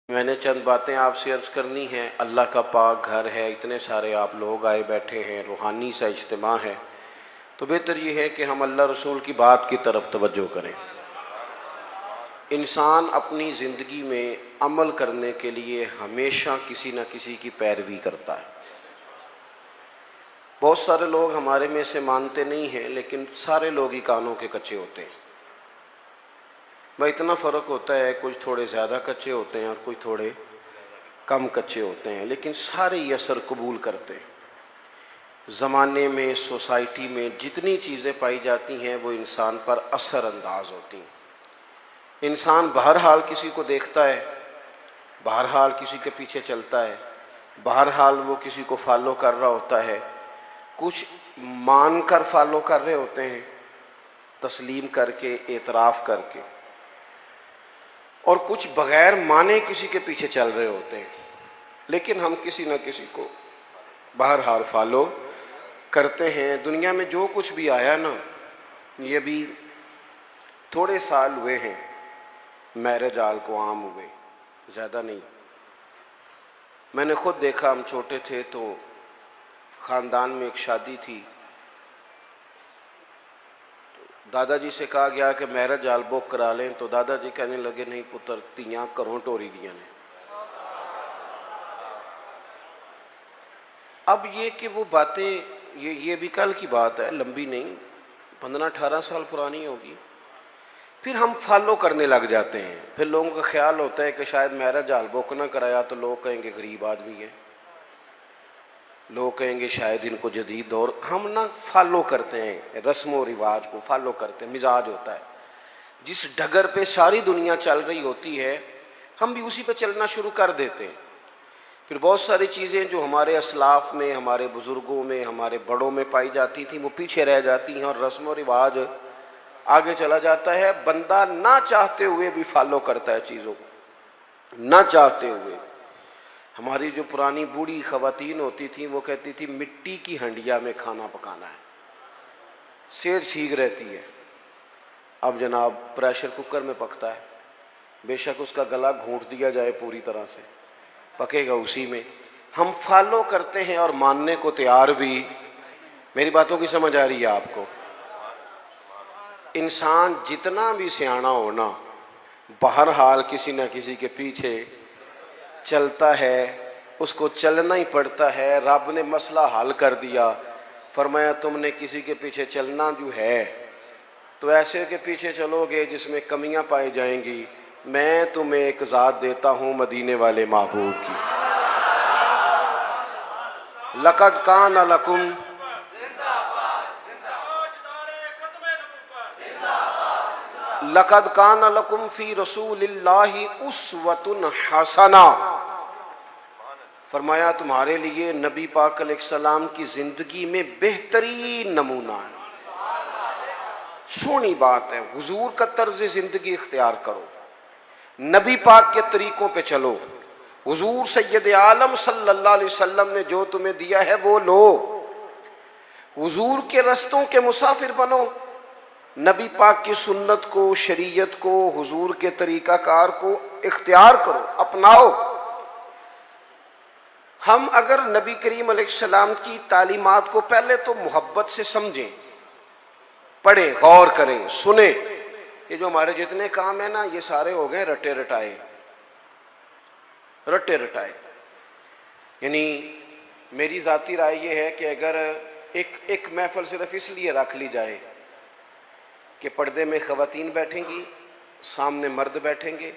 मैंने चंद बातें आपसे अर्ज़ करनी हैं। अल्लाह का पाक घर है, इतने सारे आप लोग आए बैठे हैं, रूहानी सा इज्तिमा है, तो बेहतर ये है कि हम अल्लाह रसूल की बात की तरफ तवज्जो करें। इंसान अपनी ज़िंदगी में अमल करने के लिए हमेशा किसी न किसी की पैरवी करता है। बहुत सारे लोग हमारे में से मानते नहीं हैं, लेकिन सारे लोग ही कानों के कच्चे होते हैं। भाई इतना फ़र्क होता है, कुछ थोड़े ज़्यादा कच्चे होते हैं और कुछ थोड़े कम कच्चे होते हैं, लेकिन सारे ही असर कबूल करते हैं। ज़माने में, सोसाइटी में जितनी चीज़ें पाई जाती हैं वो इंसान पर असर अंदाज होती हैं। इंसान बहरहाल किसी को देखता है, बहरहाल किसी के पीछे चलता है, बहरहाल वो किसी को फॉलो कर रहा होता है। कुछ मान कर फॉलो कर रहे होते हैं, तस्लीम करके, एतराफ़ करके, और कुछ बग़ैर माने किसी के पीछे चल रहे होते हैं। लेकिन हम किसी न किसी को बहरहाल फॉलो करते हैं। दुनिया में जो कुछ भी आया ना, ये भी थोड़े साल हुए हैं मैरिज आल को आम हुए, ज़्यादा नहीं। मैंने खुद देखा, हम छोटे थे तो ख़ानदान में एक शादी थी, दादाजी से कहा गया कि मैरिज आल बुक करा लें, तो दादाजी कहने लगे नहीं पुत्र, तियां घरों टोरी दियां ने। अब ये कि वो बातें ये भी कल की बात है, लंबी नहीं, 15-18 साल पुरानी होगी। फिर हम फॉलो करने लग जाते हैं। फिर लोगों का ख्याल होता है कि शायद मैरिज आल बुक ना कराया तो लोग कहेंगे गरीब आदमी है, लोग कहेंगे शायद इनको जदीद दौर। हम ना फॉलो करते हैं, रस्म व रिवाज को फॉलो करते हैं। मिजाज होता है, जिस डगर पे सारी दुनिया चल रही होती है हम भी उसी पे चलना शुरू कर देते हैं। फिर बहुत सारी चीज़ें जो हमारे असलाफ में, हमारे बुज़ुर्गों में, हमारे बड़ों में पाई जाती थी वो पीछे रह जाती हैं और रस्म व रिवाज आगे चला जाता है। बंदा ना चाहते हुए भी फॉलो करता है चीज़ों को, ना चाहते हुए। हमारी जो पुरानी बूढ़ी ख़वातीन होती थी वो कहती थी मिट्टी की हंडिया में खाना पकाना है, सेहत ठीक रहती है। अब जनाब प्रेशर कुकर में पकता है, बेशक उसका गला घोंट दिया जाए पूरी तरह से, पकेगा उसी में। हम फॉलो करते हैं और मानने को तैयार भी। मेरी बातों की समझ आ रही है आपको? इंसान जितना भी सियाना होना, बहरहाल किसी न किसी के पीछे चलता है, उसको चलना ही पड़ता है। रब ने मसला हल कर दिया, फरमाया तुमने किसी के पीछे चलना जो है तो ऐसे के पीछे चलोगे जिसमें कमियां पाई जाएंगी। मैं तुम्हें एक ज़ात देता हूं मदीने वाले महबूब की। लक़द कान लकुम लक़द कान लकुम फ़ी रसूलिल्लाहि उस्वतुन हसना। फरमाया तुम्हारे लिए नबी पाक अलैहिस्सलाम की जिंदगी में बेहतरीन नमूना है। सोनी बात है, हुजूर का तर्ज जिंदगी इख्तियार करो, नबी पाक के तरीकों पे चलो। हुजूर सैयद आलम सल्लल्लाहु अलैहि वसल्लम ने जो तुम्हें दिया है वो लो, हुजूर के रस्तों के मुसाफिर बनो। नबी पाक की सुन्नत को, शरीयत को, हुजूर के तरीकाकार को इख्तियार करो, अपनाओ। हम अगर नबी करीम अलैहिस्सलाम की तालीमात को पहले तो मोहब्बत से समझें, पढ़ें, गौर करें, सुने। ये जो हमारे जितने काम है ना, ये सारे हो गए रटे रटाए, रटे रटाए। यानी मेरी ज़ाती राय ये है कि अगर एक महफिल सिर्फ इसलिए रख ली जाए कि पर्दे में ख़वातीन बैठेंगी, सामने मर्द बैठेंगे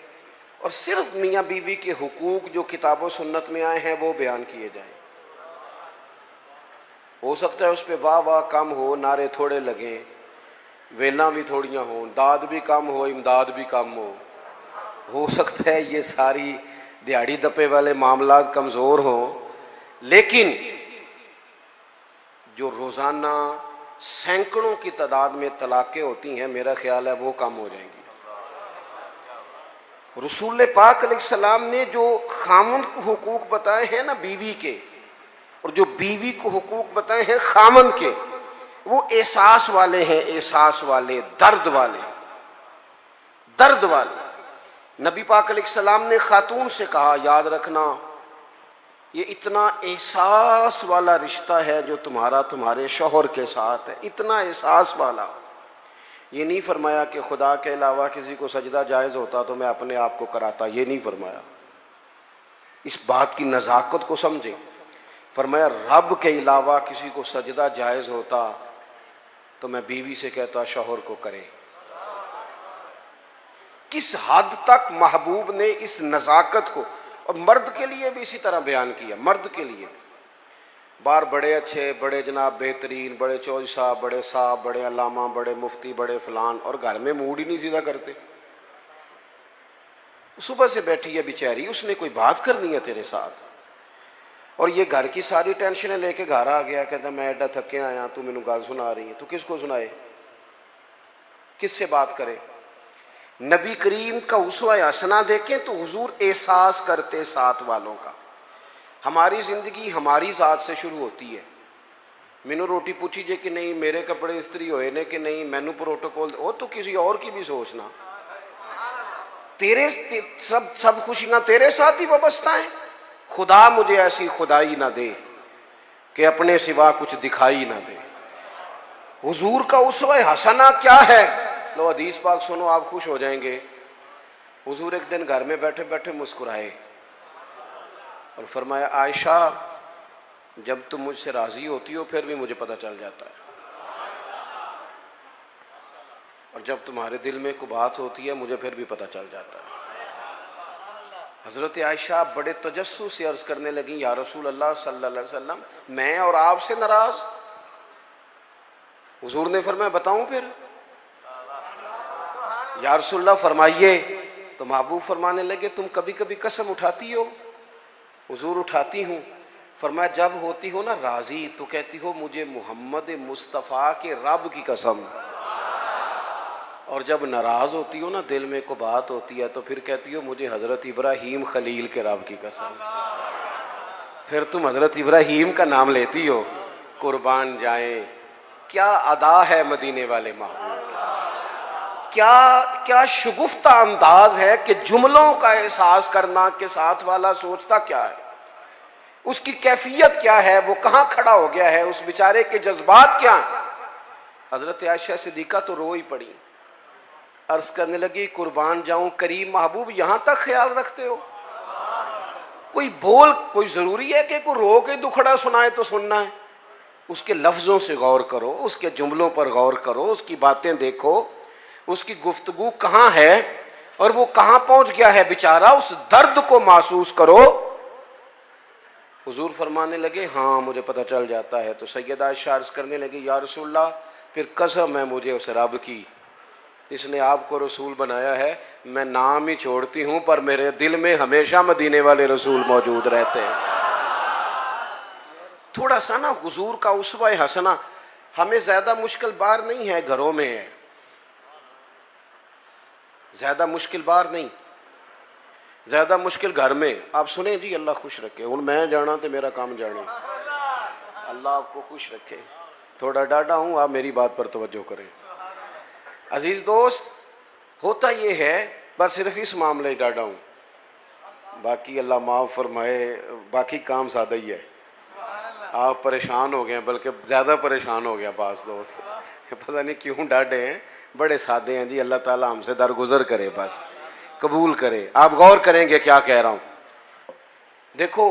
और सिर्फ मियाँ बीवी के हुकूक जो किताबों सुन्नत में आए हैं वो बयान किए जाएं। हो सकता है उस पर वाह वाह कम हो, नारे थोड़े लगें, वेला भी थोड़ियाँ हों, दाद भी कम हो, इमदाद भी कम हो सकता है ये सारी दिहाड़ी दपे वाले मामला कमज़ोर हों, लेकिन जो रोज़ाना सैकड़ों की तादाद में तलाक़ें होती हैं, मेरा ख्याल है वो कम हो जाएंगी। रसूल पाक अलैहिस्सलाम ने जो खामन को हुकूक बताए हैं ना बीवी के, और जो बीवी को हुकूक बताए हैं खामन के, वो एहसास वाले हैं, एहसास वाले, दर्द वाले, दर्द वाले। नबी पाक अलैहिस्सलाम ने खातून से कहा, याद रखना ये इतना एहसास वाला रिश्ता है जो तुम्हारा तुम्हारे शौहर के साथ है, इतना एहसास वाला। ये नहीं फरमाया कि खुदा के अलावा किसी को सजदा जायज़ होता तो मैं अपने आप को कराता, ये नहीं फरमाया। इस बात की नज़ाकत को समझे। फरमाया रब के अलावा किसी को सजदा जायज़ होता तो मैं बीवी से कहता शौहर को करे। किस हद तक महबूब ने इस नज़ाकत को, और मर्द के लिए भी इसी तरह बयान किया। मर्द के लिए बार बड़े अच्छे, बड़े जनाब बेहतरीन, बड़े चौधरी साहब, बड़े साहब, बड़े अल्लामा, बड़े मुफ्ती, बड़े फलान, और घर में मूड ही नहीं सीधा करते। सुबह से बैठी है बेचारी, उसने कोई बात करनी है तेरे साथ, और ये घर की सारी टेंशनें लेके घर आ गया, कहता मैं एडा थके आया, तू मैनू गल सुना रही है। तू किसको सुनाए, किससे बात करे? नबी करीम का उसवा हसना देखें तो हुजूर एहसास करते साथ वालों का। हमारी जिंदगी हमारी ज़ात से शुरू होती है। मैनू रोटी पूछी जे कि नहीं, मेरे कपड़े इस्त्री होए ने कि नहीं, मैनू प्रोटोकॉल, वो तो किसी और की भी सोचना। तेरे सब खुशियां तेरे साथ ही वाबस्ता हैं। खुदा मुझे ऐसी खुदाई ना दे कि अपने सिवा कुछ दिखाई ना दे। हुजूर का उसवा हसना क्या है? लो हदीस पाक सुनो, आप खुश हो जाएंगे। हुजूर एक दिन घर में बैठे बैठे मुस्कुराए और फरमाया, आयशा जब तुम मुझसे राजी होती हो फिर भी मुझे पता चल जाता है, और जब तुम्हारे दिल में कोई बात होती है मुझे फिर भी पता चल जाता है। हजरत आयशा बड़े तजस्सुस से अर्ज करने लगी, या रसूल अल्लाह सल्लल्लाहु अलैहि वसल्लम, मैं और आपसे नाराज? हुजूर ने फरमाया, बताऊं फिर? या रसूलल्लाह फरमाइए। तो महबूब फरमाने लगे, तुम कभी कभी कसम उठाती हो? हुजूर उठाती हूँ। फरमाया, जब होती हो ना राजी तो कहती हो मुझे मोहम्मद मुस्तफ़ा के रब की कसम, और जब नाराज होती हो ना, दिल में को बात होती है, तो फिर कहती हो मुझे हजरत इब्राहीम खलील के रब की कसम। फिर तुम हजरत इब्राहीम का नाम लेती हो। कुर्बान जाए, क्या अदा है मदीने वाले महबूब, क्या क्या शुगुफ्ता अंदाज है कि जुमलों का एहसास करना के साथ वाला सोचता क्या है, उसकी कैफियत क्या है, वो कहां खड़ा हो गया है, उस बेचारे के जज्बात क्या है। हजरत आयशा सिद्दीका तो रो ही पड़ी, अर्ज करने लगी, कुर्बान जाऊं करीम महबूब, यहां तक ख्याल रखते हो? कोई जरूरी है कि कोई रो के दुखड़ा सुनाए तो सुनना है? उसके लफ्जों से गौर करो, उसके जुमलों पर गौर करो, उसकी बातें देखो, उसकी गुफ्तगू कहां है और वो कहां पहुंच गया है बेचारा, उस दर्द को महसूस करो। हुजूर फरमाने लगे, हाँ मुझे पता चल जाता है। तो सैयदा आयशा अर्ज करने लगी, या रसूलल्लाह फिर कसम है मुझे उस रब की इसने आपको रसूल बनाया है, मैं नाम ही छोड़ती हूं पर मेरे दिल में हमेशा मदीने वाले रसूल मौजूद रहते हैं। थोड़ा सा ना हुजूर का उसवा हसना हमें ज्यादा मुश्किल बार नहीं है, घरों में है, ज्यादा मुश्किल बार नहीं, ज्यादा मुश्किल घर में। आप सुने जी, अल्लाह खुश रखे। हूँ मैं जाना तो मेरा काम जाने, अल्लाह आपको खुश रखे। थोड़ा डाटा हूँ, आप मेरी बात पर तवज्जो करें। अजीज दोस्त, होता ये है, बस सिर्फ इस मामले ही डाटा हूँ, बाकी अल्लाह माफ़ फरमाए, बाकी काम सादा ही है। आप परेशान हो गए, बल्कि ज़्यादा परेशान हो गया पास दोस्त, पता नहीं क्यों डांटे हैं, बड़े सादे हैं जी। अल्लाह ताला हमसे दरगुजर करे, बस कबूल करे। आप गौर करेंगे क्या कह रहा हूँ। देखो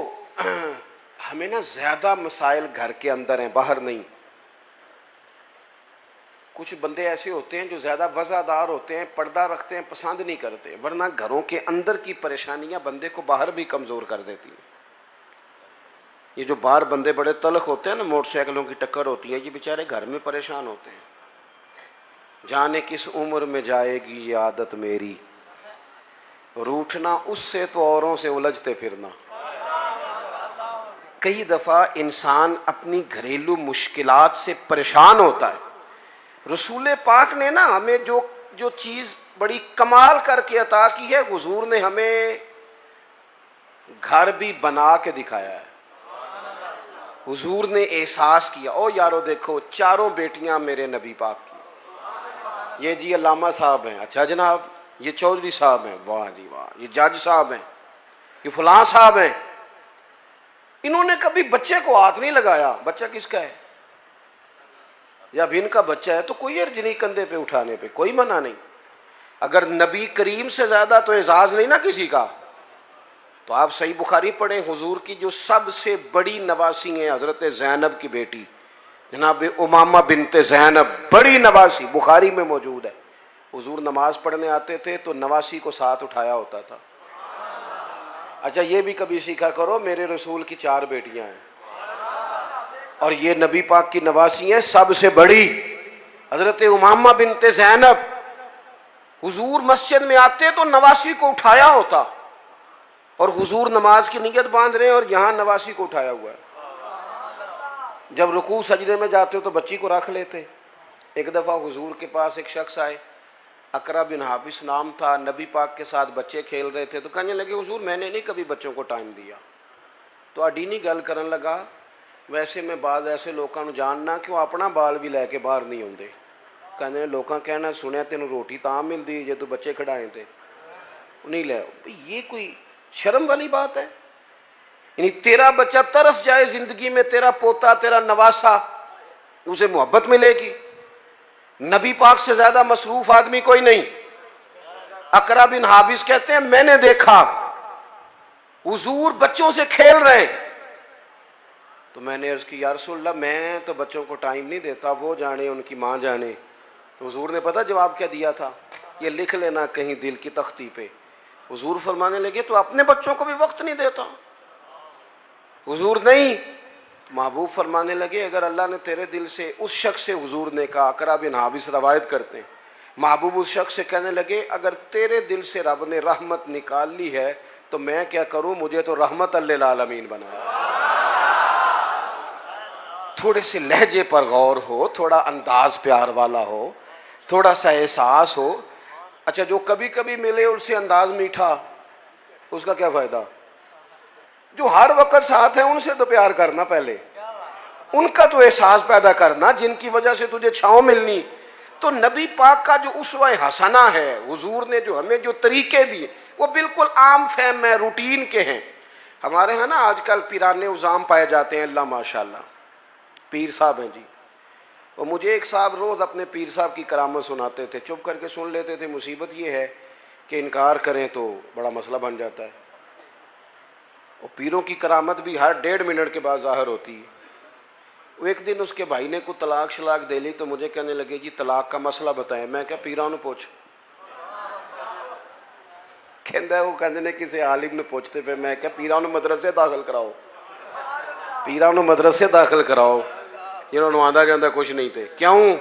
हमें ना ज़्यादा मसाइल घर के अंदर हैं, बाहर नहीं। कुछ बंदे ऐसे होते हैं जो ज़्यादा वज़ादार होते हैं, पर्दा रखते हैं, पसंद नहीं करते, वरना घरों के अंदर की परेशानियां बंदे को बाहर भी कमज़ोर कर देती हैं। ये जो बाहर बंदे बड़े तलख होते हैं ना, मोटरसाइकिलों की टक्कर होती है, ये बेचारे घर में परेशान होते हैं। जाने किस उम्र में जाएगी ये आदत मेरी, रूठना उससे तो औरों से उलझते फिरना। कई दफ़ा इंसान अपनी घरेलू मुश्किलात से परेशान होता है। रसूल पाक ने ना हमें जो चीज़ बड़ी कमाल करके अता की है, हुजूर ने हमें घर भी बना के दिखाया है। हुजूर ने एहसास किया, ओ यारो देखो चारों बेटियां मेरे नबी पाक की, ये जी अल्लामा साहब हैं, अच्छा जनाब ये चौधरी साहब हैं, वाह जी वाह, ये जज साहब हैं, ये फलां साहब हैं। इन्होंने कभी बच्चे को हाथ नहीं लगाया। बच्चा किसका है? या भिन्न का बच्चा है तो कोई अर्ज नहीं कंधे पे उठाने पे, कोई मना नहीं। अगर नबी करीम से ज्यादा तो एजाज नहीं ना किसी का। तो आप सही बुखारी पढ़ें, हुजूर की जो सबसे बड़ी नवासी है हजरत ज़ैनब की बेटी जनाब उमामा बिनते ज़ैनब, बड़ी नवासी, बुखारी में मौजूद है। हुजूर नमाज पढ़ने आते थे तो नवासी को साथ उठाया होता था। अच्छा ये भी कभी सीखा करो, मेरे रसूल की 4 बेटियां हैं और ये नबी पाक की नवासी है सबसे बड़ी हजरत उमामा बिनते ज़ैनब। हुजूर मस्जिद में आते तो नवासी को उठाया होता और हुजूर नमाज की नियत बांध रहे हैं और यहां नवासी को उठाया हुआ है। जब रुकू सजदे में जाते हो तो बच्ची को रख लेते। एक दफा हुजूर के पास एक शख्स आए, अकरा बिन हाफिज नाम था, नबी पाक के साथ बच्चे खेल रहे थे। तो कहने लगे हुजूर मैंने नहीं कभी बच्चों को टाइम दिया। तो अडी नहीं गल करन लगा, वैसे मैं बाज ऐसे लोगों जानना कि वो अपना बाल भी लैके बाहर नहीं आते। कहने लोगों कहना सुनिया तेन रोटी तां मिलती जे तू बच्चे खिडाए थे नहीं ले। ये कोई शर्म वाली बात है? यानी तेरा बच्चा तरस जाए जिंदगी में, तेरा पोता तेरा नवासा, उसे मोहब्बत मिलेगी। नबी पाक से ज्यादा मसरूफ आदमी कोई नहीं। अकरा बिन हाबिस कहते हैं मैंने देखा हुजूर बच्चों से खेल रहे। तो मैंने अर्ज की या रसूलल्लाह मैं तो बच्चों को टाइम नहीं देता, वो जाने उनकी माँ जाने। तो हुजूर ने पता जवाब क्या दिया था? ये लिख लेना कहीं दिल की तख्ती पे। हुजूर फरमाने लगे तो अपने बच्चों को भी वक्त नहीं देता? हुजूर नहीं। महबूब फरमाने लगे अगर अल्लाह ने तेरे दिल से, उस शख्स से हुजूर ने कहा, अकरा बिन हाबिस रवायत करते हैं, महबूब उस शख्स से कहने लगे अगर तेरे दिल से रब ने रहमत निकाल ली है तो मैं क्या करूं, मुझे तो रहमत लिल आलमीन बनाया। थोड़े से लहजे पर गौर हो, थोड़ा अंदाज प्यार वाला हो, थोड़ा सा एहसास हो। अच्छा जो कभी कभी मिले उससे अंदाज मीठा, उसका क्या फायदा? जो हर वक्त साथ है उनसे तो प्यार करना, पहले उनका तो एहसास पैदा करना जिनकी वजह से तुझे छांव मिलनी। तो नबी पाक का जो उस्वा हसना है, हुजूर ने जो हमें जो तरीके दिए वो बिल्कुल आम फहम है, रूटीन के हैं। हमारे यहाँ ना आजकल पिराने उजाम पाए जाते हैं, अल्लाह माशाल्लाह पीर साहब हैं जी। और मुझे एक साहब रोज अपने पीर साहब की करामत सुनाते थे, चुप करके सुन लेते थे। मुसीबत ये है कि इनकार करें तो बड़ा मसला बन जाता है। और पीरों की करामत भी हर 1.5 मिनट के बाद जाहिर होती है। वो एक दिन उसके भाई ने को तलाक शलाक दे ली तो मुझे कहने लगे जी तलाक का मसला बताएं। मैं क्या पीरा ने पूछ, कहता वो कहते ने किसी आलिम ने पूछते पे। मैं क्या पीरा ने मदरसे दाखिल कराओ, पीरा ने मदरसे दाखिल कराओ जिन्होंने आंदा जाता कुछ नहीं थे। क्यों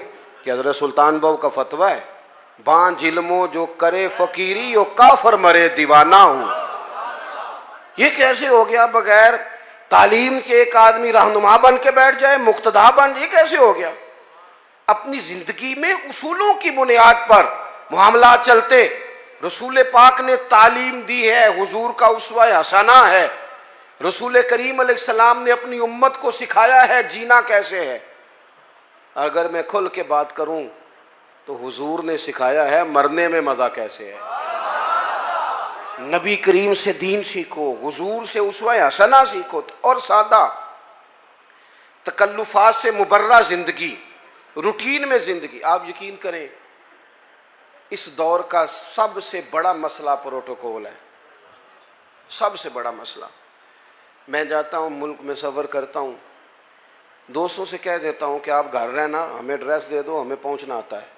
कि हजरत सुल्तान बाबू का फतवा है बां जिल्मो जो करे फकीरी यो काफर मरे दीवाना हूं। ये कैसे हो गया? बगैर तालीम के एक आदमी रहनुमा बन के बैठ जाए, मुक्तदा बन, ये कैसे हो गया? अपनी जिंदगी में उसूलों की बुनियाद पर मामला चलते। रसूल पाक ने तालीम दी है, हुजूर का उस्वा हसना है। रसूल करीम अलैहिस्सलाम ने अपनी उम्मत को सिखाया है जीना कैसे है। अगर मैं खुल के बात करूं तो हुजूर ने सिखाया है मरने में मजा कैसे है। नबी करीम से दीन सीखो, हुजूर से उस्वा हसना सीखो और सादा तकल्लुफात से मुबर्रा जिंदगी, रूटीन में जिंदगी। आप यकीन करें इस दौर का सबसे बड़ा मसला प्रोटोकॉल है, सबसे बड़ा मसला। मैं जाता हूं मुल्क में सफ़र करता हूं, दोस्तों से कह देता हूं कि आप घर रहना, हमें एड्रेस दे दो, हमें पहुंचना आता है।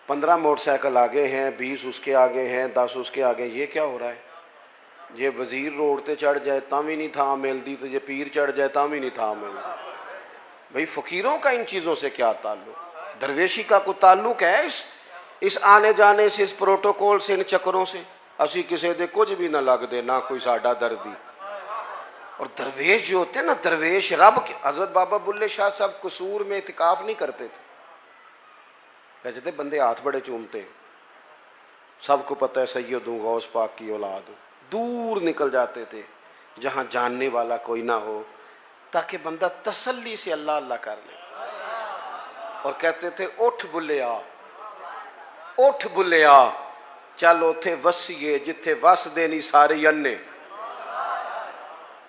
15 मोटरसाइकिल आगे हैं, 20 उसके आगे हैं, 10 उसके आगे। ये क्या हो रहा है? ये वजीर रोड ते चढ़ जाए ता भी नहीं था मिलती, तो ये पीर चढ़ जाए ता भी नहीं था मिलती। भाई फकीरों का इन चीज़ों से क्या ताल्लुक? दरवेशी का कोई ताल्लुक है इस आने जाने से, इस प्रोटोकॉल से, इन चक्करों से? असी किसी दे कुछ भी ना लगते, ना कोई साडा दर्दी। और दरवेश जो होते ना, दरवेश रब के, हजरत बाबा बुल्ले शाह साहब कसूर में इतिकाफ नहीं करते थे। कहते थे बंदे हाथ बड़े चूमते, सबको पता है सैयद गौस पाक की औलाद हूं। दूर निकल जाते थे जहां जानने वाला कोई ना हो, ताकि बंदा तसल्ली से अल्लाह अल्लाह कर ले। और कहते थे उठ बुल्ले आ, उठ बुलिया चल उथे वसीए जिथे वसदे नहीं सारे अन्ने।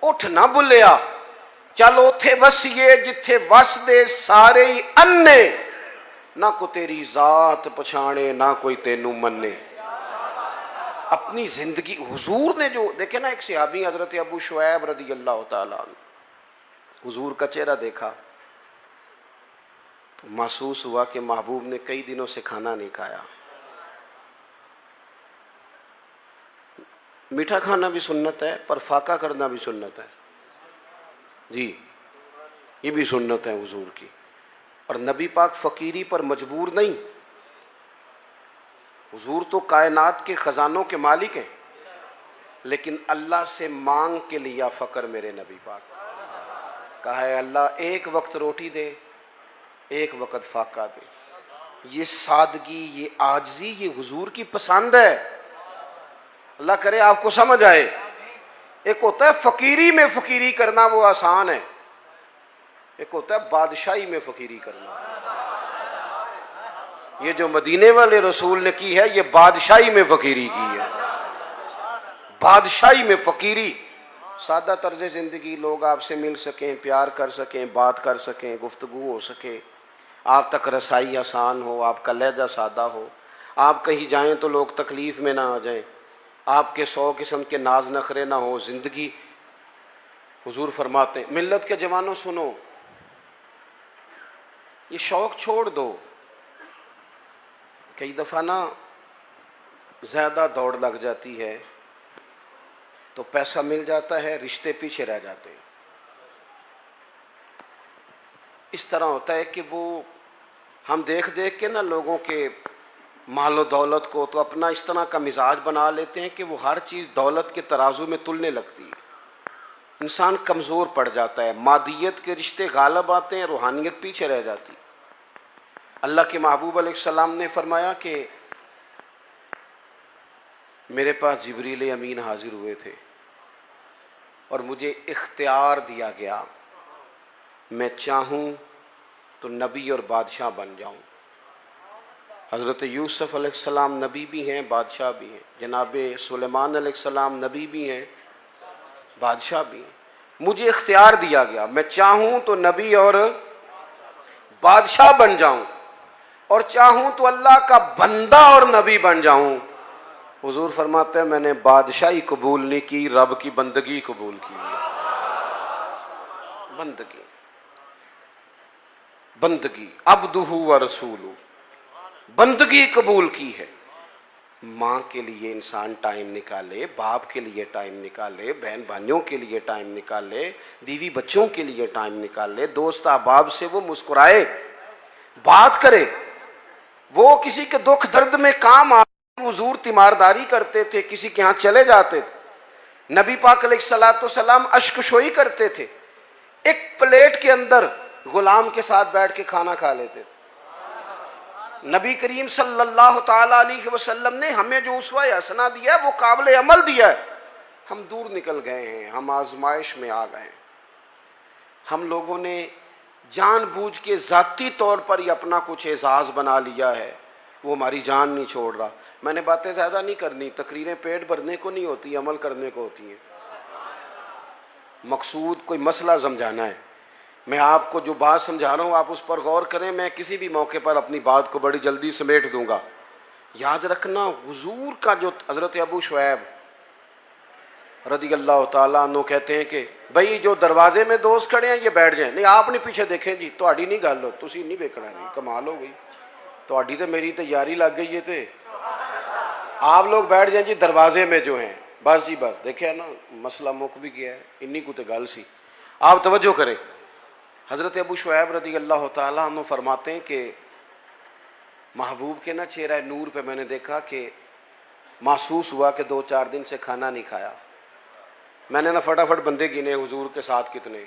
उठ ना बुलिया चल उथे वसीए जिथे वसदे सारे ही अन्ने। ना को तेरी जात पछाणे ना कोई तेनू मन्ने। अपनी जिंदगी हुजूर ने जो देखे ना, एक सहाबी हजरत अबू शुएब रदी अल्लाह तआला अन्हु, हुजूर का चेहरा देखा तो महसूस हुआ कि महबूब ने कई दिनों से खाना नहीं खाया। मीठा खाना भी सुन्नत है पर फाका करना भी सुन्नत है जी, ये भी सुन्नत है हुजूर की। और नबी पाक फकीरी पर मजबूर नहीं। हुजूर तो कायनात के खजानों के मालिक हैं, लेकिन अल्लाह से मांग के लिया फ़क्र मेरे नबी पाक। कहा है अल्लाह एक वक्त रोटी दे, एक वक्त फाका दे। ये सादगी, ये आजिज़ी, ये हुजूर की पसंद है। अल्लाह करे आपको समझ आए। एक होता है फकीरी में फकीरी करना, वो आसान है। एक होता है बादशाही में फकीरी करना। ये जो मदीने वाले रसूल ने की है, ये बादशाही में फकीरी की है। बादशाही में फकीरी, सादा तर्ज जिंदगी, लोग आपसे मिल सकें, प्यार कर सकें, बात कर सकें, गुफ्तगू हो सके, आप तक रसाई आसान हो, आपका लहजा सादा हो, आप कहीं जाएं तो लोग तकलीफ में ना आ जाएं, आपके 100 किस्म के नाज नखरे ना हो जिंदगी। हुजूर फरमाते हैं मिल्लत के जवानों सुनो, ये शौक छोड़ दो। कई दफ़ा ना ज़्यादा दौड़ लग जाती है तो पैसा मिल जाता है, रिश्ते पीछे रह जाते हैं। इस तरह होता है कि वो हम देख देख के ना लोगों के मालो दौलत को तो अपना इस तरह का मिजाज बना लेते हैं कि वो हर चीज़ दौलत के तराजू में तुलने लगती है। इंसान कमज़ोर पड़ जाता है, मादियत के रिश्ते गालब आते हैं, रूहानियत पीछे रह जाती है। अल्लाह के महबूब अलैहिस्सलाम ने फरमाया कि मेरे पास जिब्रील अमीन हाजिर हुए थे और मुझे इख्तियार दिया गया, मैं चाहूँ तो नबी और बादशाह बन जाऊँ। हज़रत यूसुफ अलैहिस्सलाम नबी भी हैं, बादशाह भी हैं। जनाब सुलेमान अलैहिस्सलाम नबी भी हैं, बादशाह भी हैं। मुझे इख्तियार दिया गया, मैं चाहूँ तो नबी और बादशाह बन जाऊँ और चाहूँ तो अल्लाह का बंदा और नबी बन जाऊँ। हुजूर फरमाते हैं मैंने बादशाही कबूल नहीं की, रब की बंदगी कबूल की है। बंदगी, बंदगी, अब्दुहु व रसूलु, बंदगी कबूल की है। माँ के लिए इंसान टाइम निकाले, बाप के लिए टाइम निकाले, बहन भाइयों के लिए टाइम निकाले, बीवी बच्चों के लिए टाइम निकाले, दोस्त अहबाब से वो मुस्कुराए, बात करे, वो किसी के दुख दर्द में काम आ। हुजूर तीमारदारी करते थे, किसी के यहाँ चले जाते थे, नबी पाक अलैहिस्सलाम अश्कशोई करते थे, एक प्लेट के अंदर गुलाम के साथ बैठ के खाना खा लेते थे। नबी करीम सल्लल्लाहु ताला अलैहि वसल्लम ने हमें जो उसवा हसना दिया है वो काबिल अमल दिया है। हम दूर निकल गए हैं, हम आजमाइश में आ गए। हम लोगों ने जानबूझ के जाती तौर पर ही अपना कुछ एजाज बना लिया है, वो हमारी जान नहीं छोड़ रहा। मैंने बातें ज़्यादा नहीं करनी, तकरीरें पेट भरने को नहीं होती, अमल करने को होती हैं। मकसूद कोई मसला समझाना है। मैं आपको जो बात समझा रहा हूँ आप उस पर गौर करें। मैं किसी भी मौके पर अपनी बात को बड़ी जल्दी समेट दूंगा। याद रखना हुजूर का जो हज़रत अबू शुएब रदी अल्लाह ताला अन्हु कहते हैं कि भाई जो दरवाजे में दोस्त खड़े हैं ये बैठ जाएं। नहीं आप नहीं पीछे देखें जी, ਤੁਹਾਡੀ नहीं गल हो, तुसी नहीं वेखना, नहीं कमाल हो गई, ਤੁਹਾਡੀ तो मेरी तो यारी लग गई है। तो आप लोग बैठ जाएं जी दरवाजे में जो हैं, बस जी बस। देखे ना मसला मुक भी गया है, इन्नी को तो गल सी। आप तवज्जो करें। हज़रत अबू शुएब रदी अल्लाह ताला अन्हु फरमाते हैं कि महबूब के ना चेहरा नूर पे मैंने देखा कि महसूस हुआ कि 2-4 दिन से खाना नहीं खाया। मैंने ना फटाफट बंदे गिने हुजूर के साथ कितने।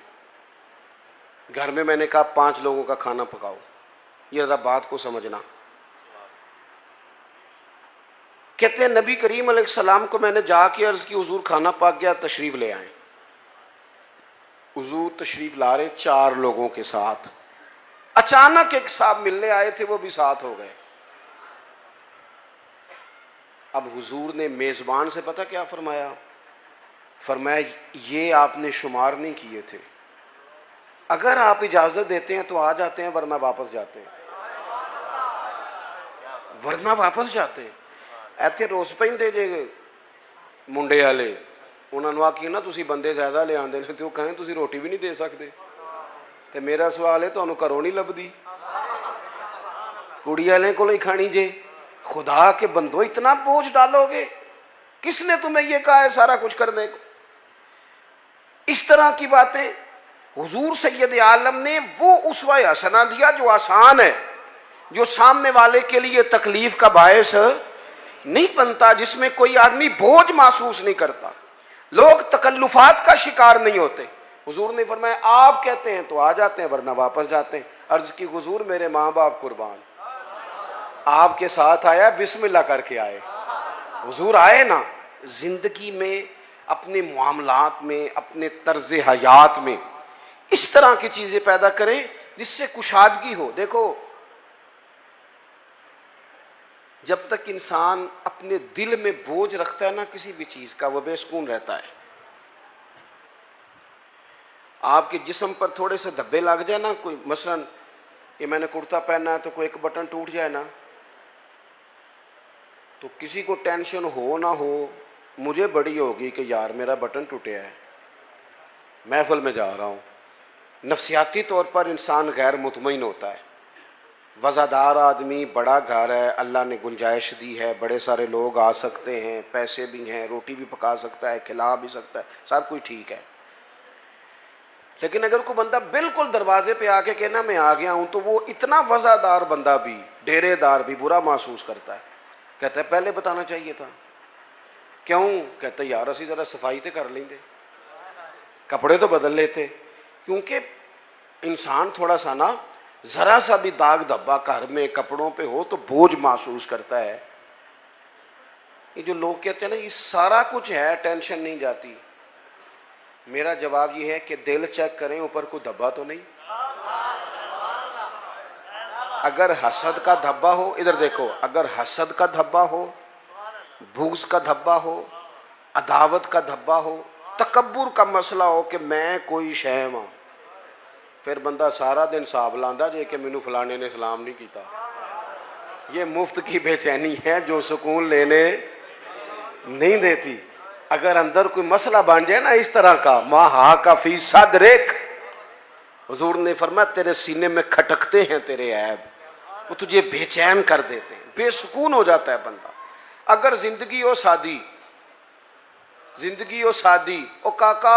घर में मैंने कहा 5 लोगों का खाना पकाओ। ये जरा बात को समझना। कहते हैं नबी करीम अलैहिस्सलाम को मैंने जाके अर्ज की हुजूर खाना पक गया, तशरीफ ले आए। हुजूर तशरीफ ला रहे 4 लोगों के साथ। अचानक एक साहब मिलने आए थे, वो भी साथ हो गए। अब हुजूर ने मेज़बान से पता क्या फरमाया? फरमाया ये आपने शुमार नहीं किए थे, अगर आप इजाज़त देते हैं तो आ जाते हैं, वरना वापस जाते हैं, वरना वापस जाते हैं। ਇੱਥੇ ਰੋਸ ਪੈਂਦੇ ਜੇ ਮੁੰਡੇ ਵਾਲੇ, ਉਹਨਾਂ ਨੂੰ ਆਖੀ ਨਾ ਤੁਸੀਂ ਬੰਦੇ ਜ਼ਿਆਦਾ ਲਿਆਉਂਦੇ ਨੇ ਤੇ ਉਹ ਕਹਿੰਦੇ ਤੁਸੀਂ ਰੋਟੀ ਵੀ ਨਹੀਂ ਦੇ ਸਕਦੇ। ਤੇ ਮੇਰਾ ਸਵਾਲ ਹੈ ਤੁਹਾਨੂੰ ਘਰੋਂ ਨਹੀਂ ਲੱਭਦੀ, कुड़ी वाले को ही खानी जे। खुदा के बंदो इतना बोझ डालोगे, किसने तुम्हें ये कहा है सारा कुछ करने को? इस तरह की बातें हुजूर सैयद आलम ने वो उसवा हसना दिया जो आसान है, जो सामने वाले के लिए तकलीफ का बायस नहीं बनता, जिसमें कोई आदमी बोझ महसूस नहीं करता, लोग तकल्लुफात का शिकार नहीं होते। हुजूर ने फरमाया आप कहते हैं तो आ जाते हैं, वरना वापस जाते हैं। अर्ज की हुजूर मेरे माँ बाप कुर्बान, आपके साथ आया बिस्मिल्लाह करके आए। हुजूर आए ना, जिंदगी में, अपने मामलात में, अपने तर्ज हयात में इस तरह की चीजें पैदा करें जिससे कुशादगी हो। देखो, जब तक इंसान अपने दिल में बोझ रखता है ना किसी भी चीज का, वह बेसुकून रहता है। आपके जिस्म पर थोड़े से धब्बे लग जाए ना, कोई मसलन ये मैंने कुर्ता पहना है तो कोई एक बटन टूट जाए ना, तो किसी को टेंशन हो ना हो, मुझे बड़ी होगी कि यार मेरा बटन टूटा है, महफिल में जा रहा हूँ। नफ्सियाती तौर पर इंसान गैर मुतमईन होता है। वज़ादार आदमी, बड़ा घर है, अल्लाह ने गुंजाइश दी है, बड़े सारे लोग आ सकते हैं, पैसे भी हैं, रोटी भी पका सकता है, खिला भी सकता है, सब कुछ ठीक है। लेकिन अगर कोई बंदा बिल्कुल दरवाजे पे आके कहना मैं आ गया हूं, तो वो इतना वज़ादार बंदा भी, डेरेदार भी बुरा महसूस करता है। कहता है पहले बताना चाहिए था। क्यों? कहता है यार असी जरा सफाई तो कर लेंगे, कपड़े तो बदल लेते। क्योंकि इंसान थोड़ा सा ना, जरा सा भी दाग धब्बा घर में कपड़ों पे हो तो बोझ महसूस करता है। ये जो लोग कहते हैं ना ये सारा कुछ है, टेंशन नहीं जाती, मेरा जवाब ये है कि दिल चेक करें, ऊपर कोई धब्बा तो नहीं। अगर हसद का धब्बा हो, इधर देखो, अगर हसद का धब्बा हो, भूख का धब्बा हो, अदावत का धब्बा हो, तकब्बुर का मसला हो कि मैं कोई शह हाँ, फिर बंदा सारा दिन हिसाब लांदा जे कि मैनू फलाने ने सलाम नहीं किया। ये मुफ्त की बेचैनी है जो सुकून लेने नहीं देती। अगर अंदर कोई मसला बन जाए ना इस तरह का, माँ हा का फी सदरिक, हुजूर ने फरमाया तेरे सीने में खटकते हैं तेरे ऐब, वो तुझे बेचैन कर देते हैं, बेसुकून हो जाता है बंदा। अगर जिंदगी हो सादी, जिंदगी हो सादी, ओ काका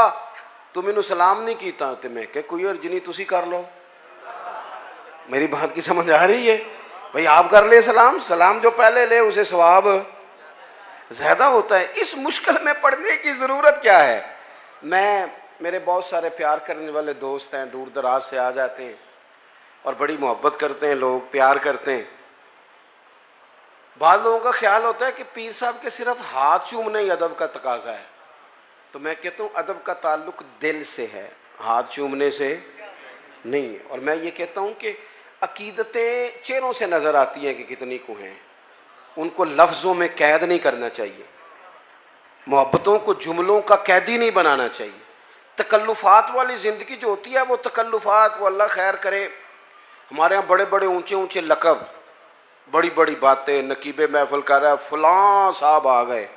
तू मैनू सलाम नहीं किया, तो मैं क्या कोई अर्ज नहीं, तुसी कर लो। मेरी बात की समझ आ रही है? भाई आप कर ले सलाम, सलाम जो पहले ले उसे सवाब ज्यादा होता है। इस मुश्किल में पड़ने की जरूरत क्या है? मेरे बहुत सारे प्यार करने वाले दोस्त हैं, दूर दराज से आ जाते हैं और बड़ी मोहब्बत करते हैं, लोग प्यार करते हैं। बाद लोगों का ख्याल होता है कि पीर साहब के सिर्फ हाथ चूमने ही अदब का तकाजा है। तो मैं कहता हूँ अदब का ताल्लुक दिल से है, हाथ चूमने से नहीं। और मैं ये कहता हूँ कि अकीदतें चेहरों से नजर आती हैं कि कितनी को हैं, उनको लफ्जों में कैद नहीं करना चाहिए, मोहब्बतों को जुमलों का कैदी नहीं बनाना चाहिए। तकल्लुफात वाली जिंदगी जो होती है वो तकल्लुफात, वो अल्लाह खैर करे। हमारे यहाँ बड़े बड़े ऊंचे ऊंचे लकब, बड़ी बड़ी बातें, नकीबे महफिल कर रहा है, फलां साहब आ गए।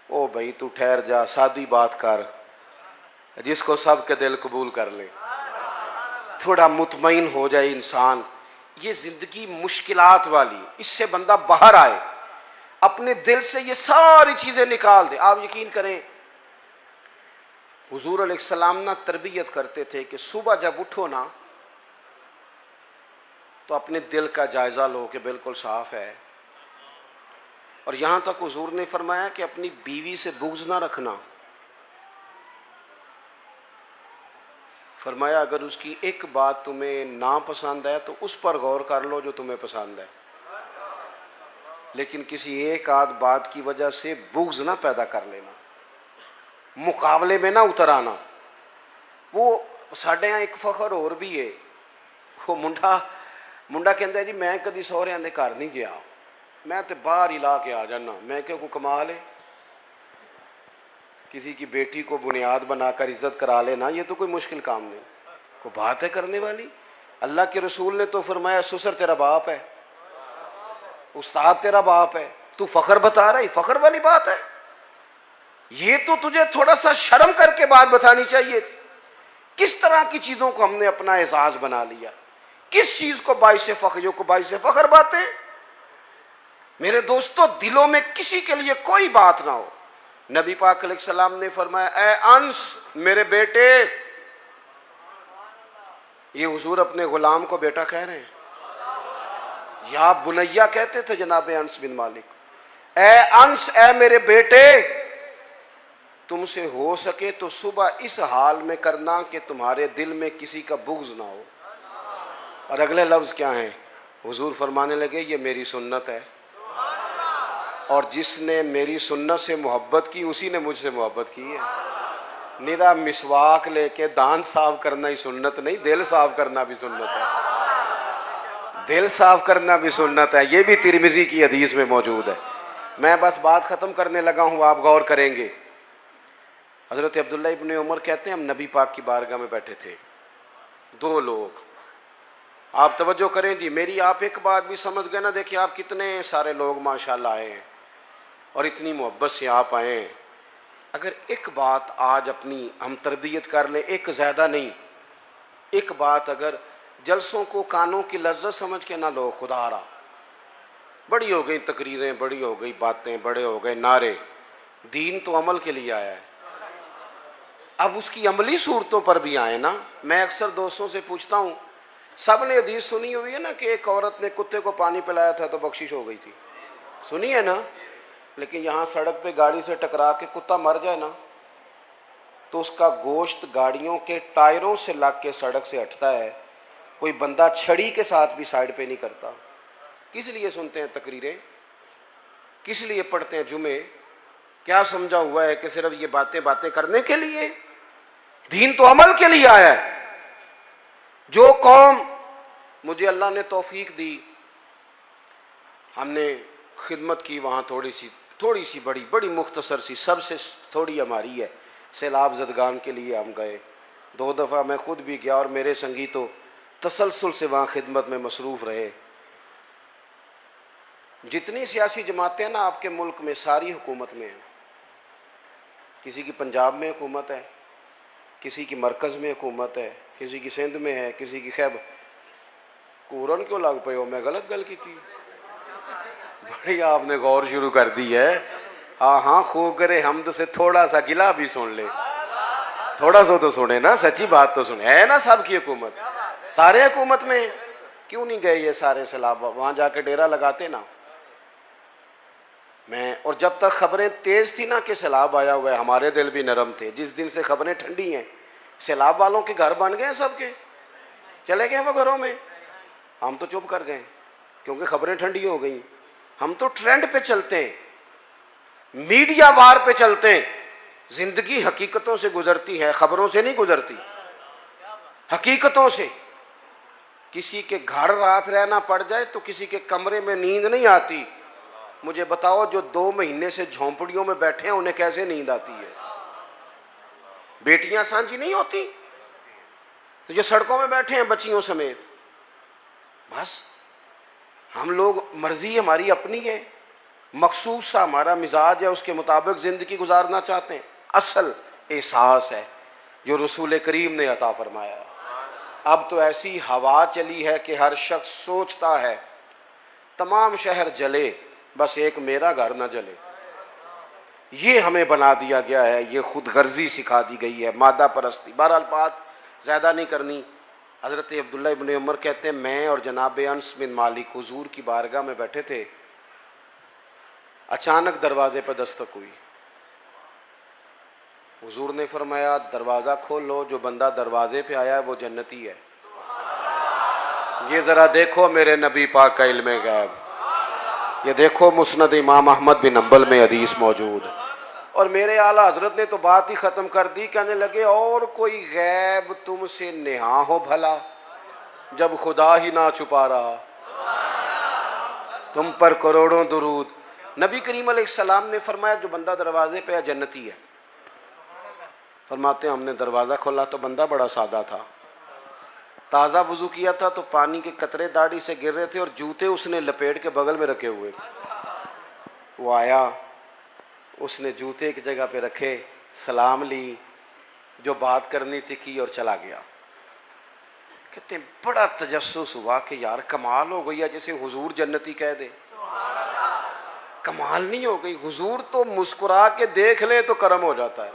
ओ भाई तू ठहर जा, सादी बात कर, जिसको सबके दिल कबूल कर ले, थोड़ा मुतमईन हो जाए इंसान। ये जिंदगी मुश्किलात वाली, इससे बंदा बाहर आए, अपने दिल से ये सारी चीजें निकाल दे। आप यकीन करें हुजूर अलैहिस्सलाम ना तरबियत करते थे कि सुबह जब उठो ना तो अपने दिल का जायजा लो कि बिल्कुल साफ है। और यहां तक हुजूर ने फरमाया कि अपनी बीवी से बुग़्ज़ ना रखना। फरमाया अगर उसकी एक बात तुम्हें ना पसंद है तो उस पर गौर कर लो जो तुम्हें पसंद है, लेकिन किसी एक आध बात की वजह से बुग़्ज़ ना पैदा कर लेना, मुकाबले में ना उतर आना। वो साढ़े यहाँ एक फखर और भी है, वो मुंडा कहता है जी मैं कभी सहुरियां दे घर नहीं गया, मैं तो बाहर ही ला के आ जाना। मैं क्या, को कमाल है, किसी की बेटी को बुनियाद बनाकर इज्जत करा लेना, ये तो कोई मुश्किल काम नहीं, कोई बात है करने वाली। अल्लाह के रसूल ने तो फरमाया ससुर तेरा बाप है, उस्ताद तेरा बाप है, तू फखर बता रहा है, फखर वाली बात है। ये तो तुझे थोड़ा सा शर्म करके बात बतानी चाहिए थी। किस तरह की चीजों को हमने अपना एजाज बना लिया, किस चीज को बाइसे फखर, को बाइसे फखर बातें। मेरे दोस्तों, दिलों में किसी के लिए कोई बात ना हो। नबी पाक अलैहिस्सलाम ने फरमाया, ए अंस मेरे बेटे, ये हुजूर अपने गुलाम को बेटा कह रहे हैं, या बुनैया कहते थे जनाब अंस बिन मालिक। ए अंस, ए मेरे बेटे, तुमसे हो सके तो सुबह इस हाल में करना कि तुम्हारे दिल में किसी का बुग़्ज़ ना हो। और अगले लफ्ज़ क्या हैं? हुजूर फरमाने लगे, ये मेरी सुन्नत है, और जिसने मेरी सुन्नत से मोहब्बत की उसी ने मुझसे मोहब्बत की है। निरा मिसवाक लेके दांत साफ करना ही सुन्नत नहीं, दिल साफ करना भी सुन्नत है। दिल साफ करना भी सुन्नत है, ये भी तिरमिज़ी की हदीस में मौजूद है। मैं बस बात ख़त्म करने लगा हूँ, आप गौर करेंगे। हज़रत अब्दुल्ला इब्न उमर कहते हैं, हम नबी पाक की बारगाह में बैठे थे, दो लोग। आप तवज्जो करें जी, मेरी आप एक बात भी समझ गए ना। देखिए आप कितने सारे लोग माशाल्लाह आए हैं और इतनी मोहब्बत से आप आए हैं। अगर एक बात आज अपनी हम तरबियत कर लें, एक ज़्यादा नहीं, एक बात अगर जलसों को कानों की लज्जत समझ के ना लो, खुदा रहा, बड़ी हो गई तकरीरें, बड़ी हो गई बातें, बड़े हो गए नारे, दीन तो अमल के लिए आया है। अब उसकी अमली सूरतों पर भी आए ना। मैं अक्सर दोस्तों से पूछता हूँ, सब ने हदीस सुनी हुई है ना कि एक औरत ने कुत्ते को पानी पिलाया था तो बख्शिश हो गई थी, सुनी है ना। लेकिन यहाँ सड़क पे गाड़ी से टकरा के कुत्ता मर जाए ना, तो उसका गोश्त गाड़ियों के टायरों से लग के सड़क से हटता है, कोई बंदा छड़ी के साथ भी साइड पे नहीं करता। किस लिए सुनते हैं तकरीरें, किस लिए पढ़ते हैं जुमे? क्या समझा हुआ है कि सिर्फ ये बातें बातें करने के लिए? दीन तो अमल के लिए आया है। जो कौम, मुझे अल्लाह ने तौफीक दी, हमने खिदमत की वहाँ, थोड़ी सी बड़ी मुख्तसर सी, सबसे थोड़ी हमारी है। सैलाब ज़दगान के लिए हम गए, 2 दफ़ा मैं खुद भी गया और मेरे संगी तो तसलसल से वहाँ खिदमत में मसरूफ़ रहे। जितनी सियासी जमातें हैं ना आपके मुल्क में, सारी हुकूमत में हैं। किसी की पंजाब में हुकूमत है, किसी की मरकज़ में हुकूमत है, किसी की सिंध में है, किसी की खैबर। कूरन क्यों लग पे हो? मैं गलत गल की थी? बड़ी आपने गौर शुरू कर दी है। हाँ हाँ, खूब करे हमद से थोड़ा सा गिला भी सुन ले, थोड़ा सा तो सुने ना, सच्ची बात तो सुने। है ना सबकी हुकूमत, सारे हुकूमत में। क्यों नहीं गए ये सारे सैलाब? वहाँ जाके डेरा लगाते ना। मैं, और जब तक खबरें तेज़ थी ना कि सैलाब आया हुआ है, हमारे दिल भी नरम थे। जिस दिन से खबरें ठंडी हैं, सैलाब वालों के घर बन गए, सबके चले गए वो घरों में, हम तो चुप कर गए क्योंकि खबरें ठंडी हो गई। हम तो ट्रेंड पे चलते हैं, मीडिया वार पे चलते हैं। जिंदगी हकीकतों से गुजरती है, खबरों से नहीं गुजरती, हकीकतों से। किसी के घर रात रहना पड़ जाए तो किसी के कमरे में नींद नहीं आती। मुझे बताओ, जो 2 महीने से झोंपड़ियों में बैठे हैं उन्हें कैसे नींद आती है? बेटियां सांझी नहीं होती, तो जो सड़कों में बैठे हैं बच्चियों समेत, बस हम लोग, मर्जी हमारी अपनी है, मखसूस सा हमारा मिजाज है, उसके मुताबिक जिंदगी गुजारना चाहते हैं। असल एहसास है जो रसूल करीम ने अता फरमाया। अब तो ऐसी हवा चली है कि हर शख्स सोचता है तमाम शहर जले, बस एक मेरा घर ना जले। ये हमें बना दिया गया है, ये खुद गर्जी सिखा दी गई है, मादा परस्ती। बहरहाल बात ज़्यादा नहीं करनी। हज़रत अब्दुल्ला इब्न उमर कहते हैं, मैं और जनाब अंस बिन मालिक हुजूर की बारगाह में बैठे थे, अचानक दरवाजे पर दस्तक हुई। हुजूर ने फरमाया, दरवाज़ा खोलो, जो बंदा दरवाजे पे आया है वो जन्नती है। ये ज़रा देखो मेरे नबी पाक का इल्म गैब, ये देखो मुस्नद इमाम अहमद बिन हंबल में हदीस मौजूद। और मेरे आला हजरत ने तो बात ही ख़त्म कर दी, कहने लगे, और कोई गैब तुमसे नेहा हो भला जब खुदा ही ना छुपा रहा। तुम पर करोड़ों दुरूद। नबी करीम अलैहिस्सलाम ने फरमाया जो बंदा दरवाजे पे जन्नती है। फरमाते हैं हमने दरवाज़ा खोला तो बंदा बड़ा सादा था, ताज़ा वज़ू किया था तो पानी के कतरे दाढ़ी से गिर रहे थे और जूते उसने लपेट के बगल में रखे हुए थे। वो आया, उसने जूते एक जगह पे रखे, सलाम ली, जो बात करनी थी की और चला गया। कहते हैं बड़ा तजस्सुस हुआ कि यार कमाल हो गई है, जैसे हुजूर जन्नती कह दे। कमाल नहीं हो गई, हुजूर तो मुस्कुरा के देख ले तो करम हो जाता है,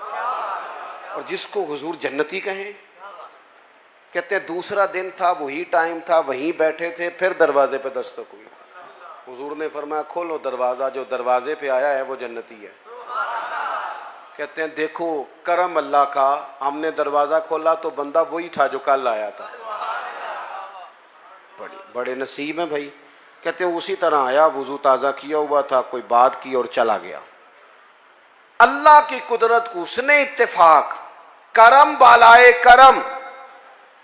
और जिसको हुजूर जन्नती कहें। कहते हैं दूसरा दिन था, वही टाइम था, वहीं बैठे थे, फिर दरवाजे पे दस्तक हुई। हुजूर ने फरमाया खोलो दरवाज़ा, जो दरवाजे पे आया है वो जन्नती है। कहते हैं देखो करम अल्लाह का, हमने दरवाज़ा खोला तो बंदा वही था जो कल आया था। बड़े नसीब हैं भाई। कहते हैं उसी तरह आया, वुजू ताज़ा किया हुआ था, कोई बात की और चला गया। अल्लाह की कुदरत को उसने इत्तेफाक, करम बालाए करम,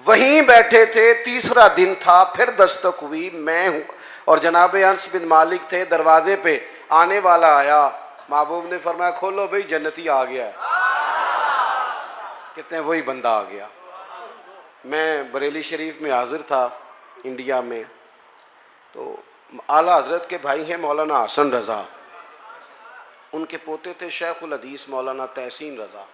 वहीं बैठे थे, तीसरा दिन था, फिर दस्तक हुई, मैं हूं और जनाब अनस बिन मालिक थे, दरवाजे पे आने वाला आया। महबूब ने फरमाया खोलो भाई जन्नती आ गया है। कहते हैं वही बंदा आ गया। मैं बरेली शरीफ में हाजिर था इंडिया में, तो आला हजरत के भाई हैं मौलाना हसन रज़ा, उनके पोते थे शेखुल हदीस मौलाना तहसीन रज़ा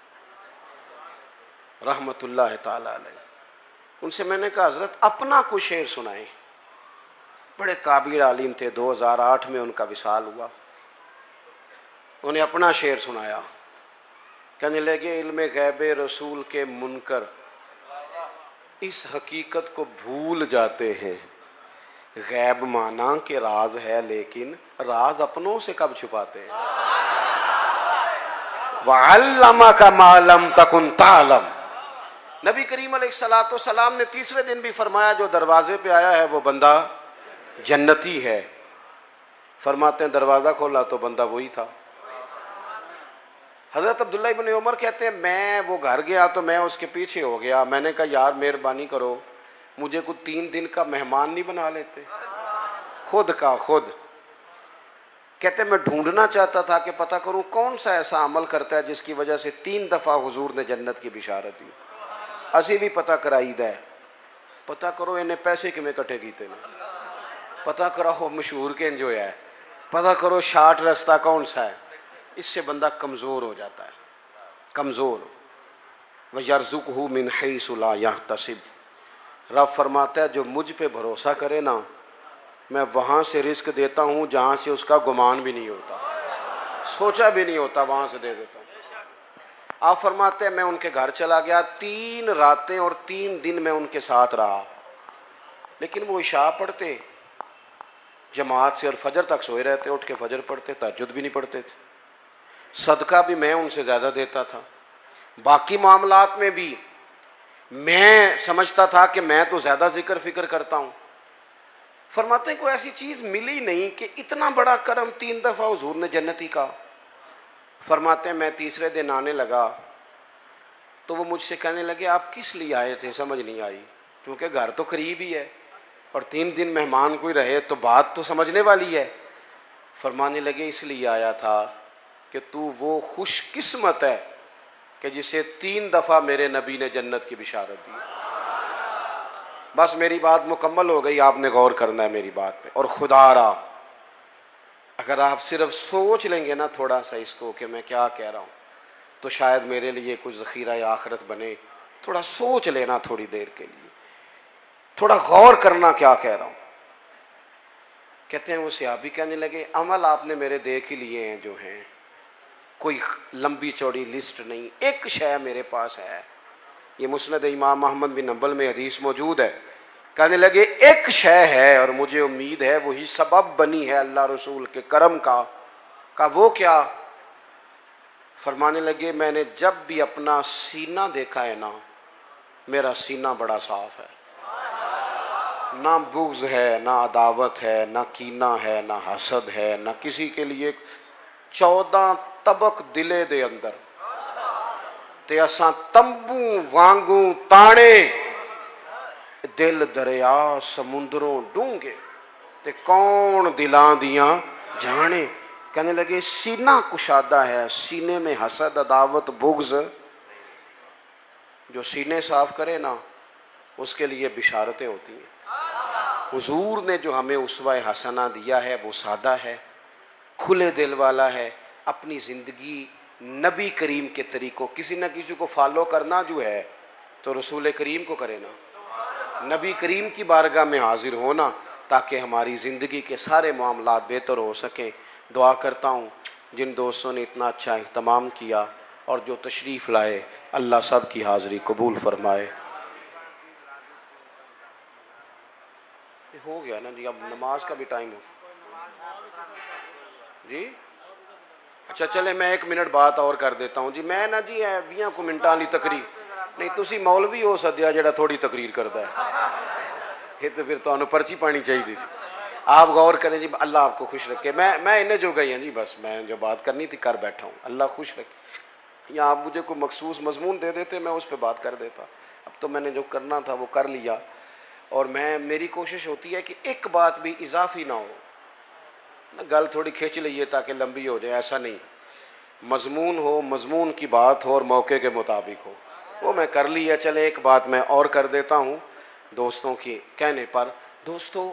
रहमतुल्लाह ताला अलैह। उनसे मैंने कहा हजरत अपना कुछ शेर सुनाए। बड़े काबिल आलिम थे, 2008 में उनका विसाल हुआ। उन्हें अपना शेर सुनाया। कहने लगे इल्मे गैबे रसूल के मुनकर इस हकीकत को भूल जाते हैं, गैब माना के राज है लेकिन राज अपनों से कब छुपाते हैं। वअल्लमा का मालम तकुन तालम। नबी करीम अलैहिस्सलाम ने तीसरे दिन भी फरमाया जो दरवाजे पे आया है वो बंदा जन्नती है। फरमाते हैं दरवाजा खोला तो बंदा वही था। हजरत अब्दुल्ला इब्न उमर कहते हैं मैं वो घर गया तो मैं उसके पीछे हो गया। मैंने कहा यार मेहरबानी करो, मुझे कुछ 3 दिन का मेहमान नहीं बना लेते, खुद का खुद। कहते मैं ढूंढना चाहता था कि पता करूं कौन सा ऐसा अमल करता है जिसकी वजह से 3 दफा हुजूर ने जन्नत की बिशारत दी। असी भी पता कराईदा है, पता करो इन्हें पैसे किमें कट्ठे कीते ने, पता करो मशहूर किंज होया है, पता करो शार्ट रास्ता कौन सा है। इससे बंदा कमज़ोर हो जाता है, कमज़ोर। वयरज़ुक़हु मिन हैसु ला यहतसिब। रब फरमाता है जो मुझ पे भरोसा करे ना, मैं वहाँ से रिस्क देता हूँ जहाँ से उसका गुमान भी नहीं होता, सोचा भी नहीं होता, वहाँ से दे देता हूँ। आप फरमाते हैं मैं उनके घर चला गया, 3 रातें और 3 दिन मैं उनके साथ रहा, लेकिन वो इशा पढ़ते जमात से और फजर तक सोए रहते, उठ के फजर पढ़ते, तहज्जुद भी नहीं पढ़ते थे। सदका भी मैं उनसे ज़्यादा देता था, बाकी मामलात में भी मैं समझता था कि मैं तो ज़्यादा जिक्र फिक्र करता हूँ। फरमाते हैं कोई ऐसी चीज़ मिली नहीं कि इतना बड़ा करम 3 दफ़ा हुजूर ने जन्नती का। फरमाते हैं मैं तीसरे दिन आने लगा तो वो मुझसे कहने लगे आप किस लिए आए थे, समझ नहीं आई, क्योंकि घर तो करीब ही है और 3 दिन मेहमान कोई रहे तो बात तो समझने वाली है। फरमाने लगे इसलिए आया था कि तू वो खुशकिस्मत है कि जिसे 3 दफ़ा मेरे नबी ने जन्नत की बिशारत दी। बस मेरी बात मुकम्मल हो गई, आपने गौर करना है मेरी बात पे। और खुदारा अगर आप सिर्फ सोच लेंगे ना थोड़ा सा इसको कि मैं क्या कह रहा हूँ, तो शायद मेरे लिए कुछ ज़ख़ीरा आखिरत बने। थोड़ा सोच लेना थोड़ी देर के लिए, थोड़ा गौर करना क्या कह रहा हूँ। कहते हैं वो सहाबी कहने लगे अमल आपने मेरे देख ही लिए हैं जो हैं, कोई लंबी चौड़ी लिस्ट नहीं, एक शय मेरे पास है। ये मुस्नद इमाम अहमद बिन हंबल में हदीस मौजूद है। कहने लगे एक शय है और मुझे उम्मीद है वही सबब बनी है अल्लाह रसूल के करम का वो क्या। फरमाने लगे मैंने जब भी अपना सीना देखा है ना, मेरा सीना बड़ा साफ है, ना बुग़्ज़ है, ना अदावत है, ना कीना है, ना हसद है, ना किसी के लिए। 14 तबक दिले दे अंदर ते असां तंबू वांगू ताने, दिल दरिया समुंदरों डूंगे ते कौन दिलां दियां जाने। कहने लगे सीना कुशादा है, सीने में हसद अदावत बुग्ज, जो सीने साफ करे ना उसके लिए बिशारतें होती हैं। हुजूर ने जो हमें उसवा हसना दिया है वो सादा है, खुले दिल वाला है। अपनी ज़िंदगी नबी करीम के तरीक़ों, किसी न किसी को फॉलो करना जो है तो रसूल करीम को करे ना, नबी करीम की बारगाह में हाजिर होना, ताकि हमारी ज़िंदगी के सारे मामलात बेहतर हो सकें। दुआ करता हूँ जिन दोस्तों ने इतना अच्छा इहतमाम किया और जो तशरीफ़ लाए, अल्लाह सब की हाज़िरी कबूल फरमाए। हो गया ना जी, अब नमाज का भी टाइम हो जी। अच्छा चले मैं 1 मिनट बात और कर देता हूँ जी। मैं ना जी 20 मिनटां वाली तकरीर नहीं, तुसी मौलवी हो सद्या जिहड़ा थोड़ी तकरीर करता है, ये तो फिर तुहानू पर्ची पानी चाहिए सी। आप गौर करें जी, अल्लाह आपको खुश रखे। मैं इन्हें जो गई हैं जी, बस मैं जो बात करनी थी कर बैठा हूँ, अल्लाह खुश रखे। या आप मुझे कोई मखसूस मजमून दे देते, मैं उस पर बात कर देता। अब तो मैंने जो करना था वो कर लिया, और मेरी कोशिश होती है कि एक बात भी इजाफी ना हो ना, गल थोड़ी खींच लीजिए ताकि लंबी हो जाए, ऐसा नहीं। मजमून हो, मजमून की बात हो और मौके के मुताबिक हो, वो मैं कर लिया। चले एक बात मैं और कर देता हूँ दोस्तों की कहने पर। दोस्तों,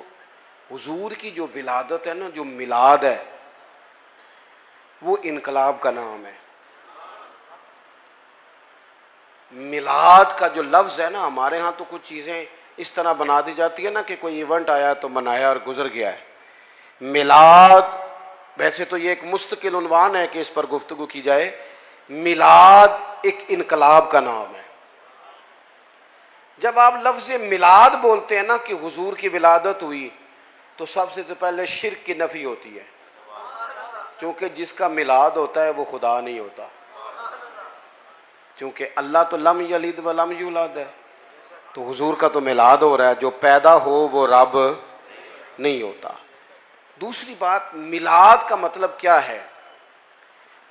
हुजूर की जो विलादत है ना, जो मिलाद है, वो इनकलाब का नाम है। मिलाद का जो लफ्ज़ है ना, हमारे यहाँ तो कुछ चीज़ें इस तरह बना दी जाती है ना कि कोई इवेंट आया तो मनाया और गुजर गया है। मिलाद वैसे तो ये एक मुस्तकिल उन्वान है कि इस पर गुफ्तगू की जाए। मिलाद एक इनकलाब का नाम है। जब आप लफ्ज़ मिलाद बोलते हैं ना कि हुजूर की विलादत हुई, तो सबसे तो पहले शिर्क की नफ़ी होती है, क्योंकि जिसका मिलाद होता है वो खुदा नहीं होता, क्योंकि अल्लाह तो लम यलिद व लम यूलद है। तो हुजूर का तो मिलाद हो रहा है, जो पैदा हो वो रब नहीं होता। दूसरी बात, मिलाद का मतलब क्या है?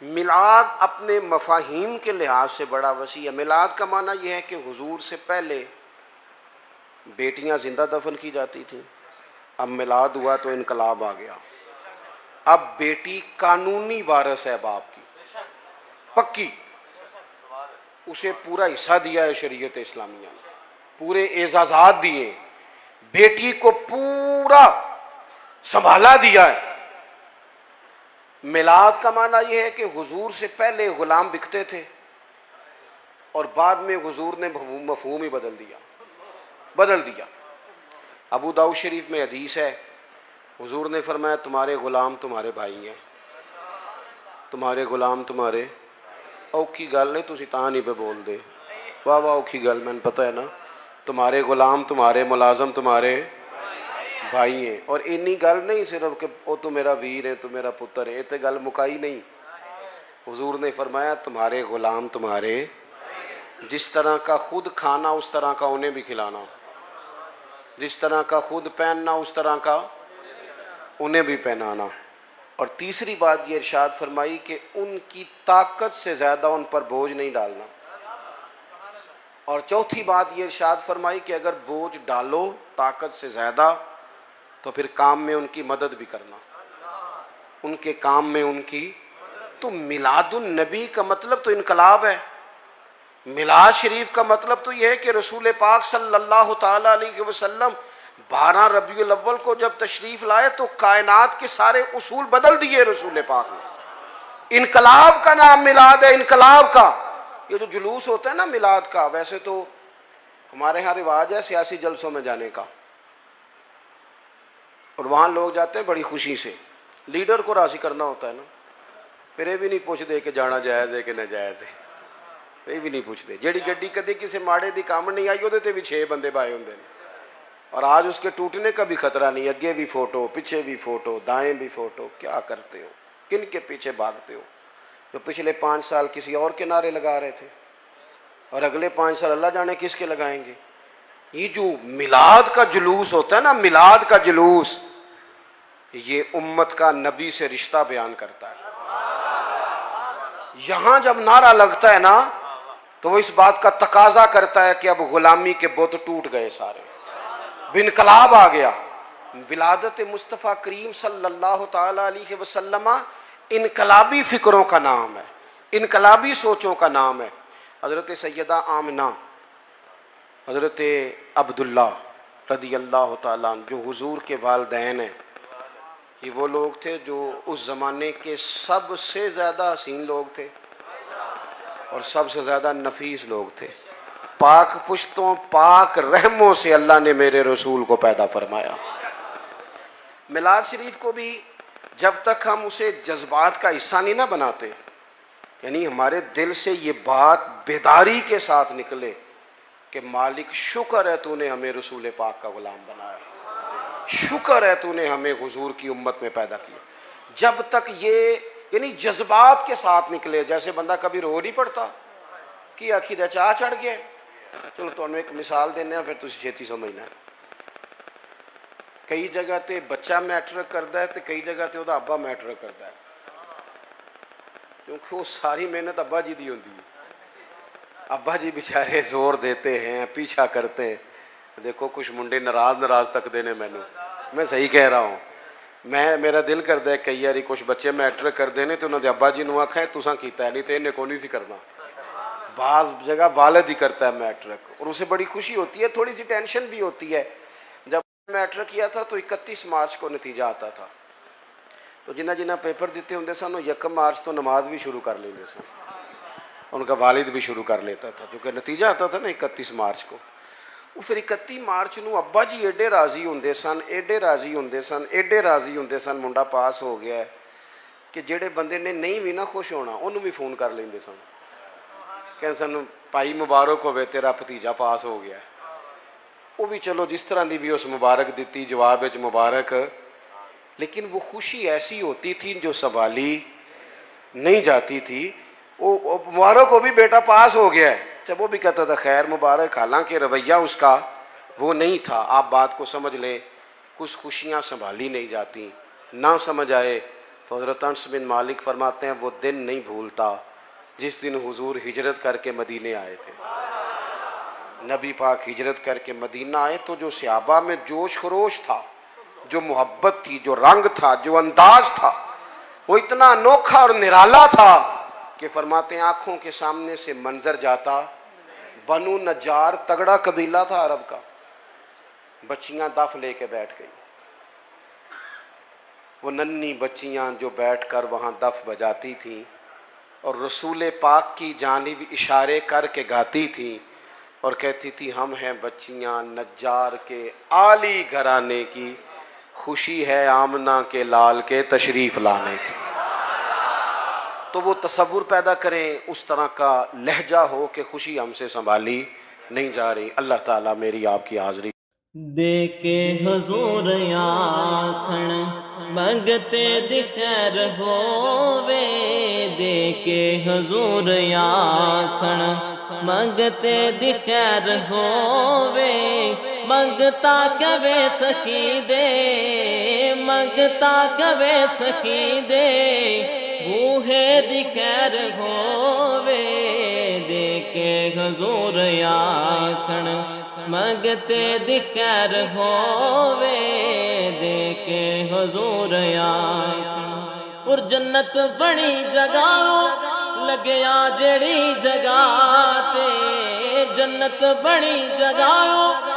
मिलाद अपने मफाहीम के लिहाज से बड़ा वसी है। मिलाद का माना यह है कि हुजूर से पहले बेटियां जिंदा दफन की जाती थी, अब मिलाद हुआ तो इनकलाब आ गया। अब बेटी कानूनी वारिस है बाप की, पक्की, उसे पूरा हिस्सा दिया है शरीयत इस्लामिया ने, पूरे एजाजात दिए, बेटी को पूरा संभाला दिया है। मिलाद का माना यह है कि हुजूर से पहले गुलाम बिकते थे और बाद में हुजूर ने मफहूम ही बदल दिया। अबू दाऊद शरीफ में हदीस है, हुजूर ने फरमाया तुम्हारे गुलाम तुम्हारे भाई हैं, तुम्हारे गुलाम तुम्हारे। औखी गल है, तुसी तां नहीं पे बोल दे, वाह वाह औखी गल, मैंने पता है ना। तुम्हारे गुलाम तुम्हारे मुलाजम तुम्हारे भाई हैं। और इन्नी गल नहीं सिर्फ कि वो तो मेरा वीर है, तो मेरा पुत्र है, ये तो गल मुकाई नहीं। हुजूर ने फरमाया तुम्हारे गुलाम तुम्हारे, जिस तरह का खुद खाना उस तरह का उन्हें भी खिलाना, जिस तरह का खुद पहनना उस तरह का उन्हें भी पहनाना। और तीसरी बात ये इरशाद फरमाई कि उनकी ताकत से ज़्यादा उन पर बोझ नहीं डालना। और चौथी बात ये इरशाद फरमाई कि अगर बोझ डालो ताकत से ज़्यादा तो फिर काम में उनकी मदद भी करना, उनके काम में उनकी। तो मिलादुन नबी का मतलब तो इनकलाब है। मिलाद शरीफ का मतलब तो यह है कि रसूल पाक सल्लल्लाहु ताला अलैहि वसल्लम 12 रबीउल अव्वल को जब तशरीफ लाए तो कायनात के सारे उसूल बदल दिए रसूल पाक ने। इनकलाब का नाम मिलाद है, इनकलाब का। ये जो जुलूस होता है ना मिलाद का, वैसे तो हमारे यहाँ रिवाज है सियासी जलसों में जाने का, और वहाँ लोग जाते हैं बड़ी खुशी से, लीडर को राजी करना होता है ना, फिर ये भी नहीं पूछते कि जाना जायज़ है कि नाजायज़ है, ये भी नहीं पूछते। जेड़ी गड्डी कभी किसी माड़े दी काम नहीं आई वो भी 6 बंदे पाए होंगे, और आज उसके टूटने का भी खतरा नहीं। अगे भी फोटो, पीछे भी फोटो, दाएं भी फोटो। क्या करते हो, किन के पीछे भागते हो? जो पिछले 5 साल किसी और के नारे लगा रहे थे और अगले 5 साल अल्लाह जाने किसके लगाएंगे। ये जो मिलाद का जुलूस होता है ना, मिलाद का जुलूस, ये उम्मत का नबी से रिश्ता बयान करता है। यहां जब नारा लगता है ना तो वो इस बात का तकाजा करता है कि अब गुलामी के बुत टूट गए सारे, इनकलाब आ गया। विलादत मुस्तफ़ा करीम सल्लल्लाहु ताला अलैहि वसल्लम इनकलाबी फ़िक्रों का नाम है, इनकलाबी सोचों का नाम है। हज़रत सैयदा आमिना, हज़रत अब्दुल्ला रदी अल्लाह ताला अन्हु जो हुजूर के वालिदैन हैं, ये वो लोग थे जो उस ज़माने के सबसे ज़्यादा हसीन लोग थे और सबसे ज़्यादा नफीस लोग थे। पाक पुश्तों पाक रहमों से अल्लाह ने मेरे रसूल को पैदा फरमाया। मिलाद शरीफ को भी जब तक हम उसे जज्बात का हिस्सा नहीं ना बनाते, यानी हमारे दिल से ये बात बेदारी के साथ निकले कि मालिक शुक्र है तूने हमें रसूल पाक का गुलाम बनाया, शुक्र है तूने हमें हुजूर की उम्मत में पैदा किया, जब तक ये यानी जज्बात के साथ निकले। जैसे बंदा कभी रो नहीं पड़ता कि आखिर चाह चढ़ गया। चलो तुहानू एक मिसाल देने, फिर तुसीं छेती समझना। कई जगह ते बच्चा मैटर करता है तो कई जगह ते उहदा अब्बा मैटर करता है, क्योंकि वो सारी मेहनत अब्बा जी दी होती है। अब्बा जी बेचारे जोर देते हैं, पीछा करते हैं। देखो कुछ मुंडे नाराज तकते ने मैनू, मैं सही कह रहा हूँ। मेरा दिल करता है कई बार कुछ बच्चे मैटर करते हैं तो उन्होंने अब्बा जी आखा है तुसा कीता है, नहीं तो इन्हें को नहीं सी करना। बाज जगह वालिद ही करता है मैट्रिक और उसे बड़ी खुशी होती है, थोड़ी सी टेंशन भी होती है। जब मैट्रिक किया था तो 31 मार्च को नतीजा आता था, तो जिन्हें जिन्हें पेपर दिते होंगे सन 1 मार्च तो नमाज भी शुरू कर लेंगे सन, उनका वालिद भी शुरू कर लेता था, क्योंकि नतीजा आता था ना 31 मार्च को। वो फिर 31 मार्च को अब्बा जी एडे राजी होंगे सन, एडे राजी होंगे सन, एडे राजी होंगे सन, मुंडा पास हो गया है कि जेडे बंदे ने नहीं भी ना खुश होना उन्होंने भी फोन कर लेंगे सन, कह सन भाई मुबारक होवे तेरा भतीजा पास हो गया। वो भी चलो जिस तरह की भी उस मुबारक दी, जवाब मुबारक, लेकिन वो खुशी ऐसी होती थी जो संभाली नहीं जाती थी। वो मुबारक हो भी बेटा पास हो गया है, जब वो भी कहता था खैर मुबारक, हालांकि रवैया उसका वो नहीं था। आप बात को समझ लें, कुछ खुशियाँ संभाली नहीं जाती, ना समझ आए तो हज़रत अनस बिन मालिक फरमाते हैं वो दिन नहीं भूलता जिस दिन हुजूर हिजरत करके मदीने आए थे। नबी पाक हिजरत करके मदीना आए तो जो सहाबा में जोश खरोश था, जो मोहब्बत थी, जो रंग था, जो अंदाज था, वो इतना अनोखा और निराला था कि फरमाते हैं आंखों के सामने से मंजर जाता। बनु नज्जार तगड़ा कबीला था अरब का, बच्चियां दफ लेके बैठ गई। वो नन्ही बच्चियां जो बैठकर वहां दफ बजाती थी और रसूल पाक की जानिब इशारे करके गाती थी और कहती थी हम हैं बच्चियां नज्जार के आली घराने की, खुशी है आमना के लाल के तशरीफ लाने की। तो वो तसव्वुर पैदा करें, उस तरह का लहजा हो कि खुशी हमसे संभाली नहीं जा रही। अल्लाह ताला मेरी आपकी हाज़री देके हुजूर आखण मंगते दी खैर होवे, देके हुजूर आखण मंगते दी खैर होवे। मंगता कवे सखी दे, मंगता कवे सखी दे, बूहे दी खैर होवे। देके हुजूर आखण मंगते दी खैर होवे, देके हुजूर आखण। और जन्नत बनी जगह लगया जड़ी जगह ते, जन्नत बनी जगह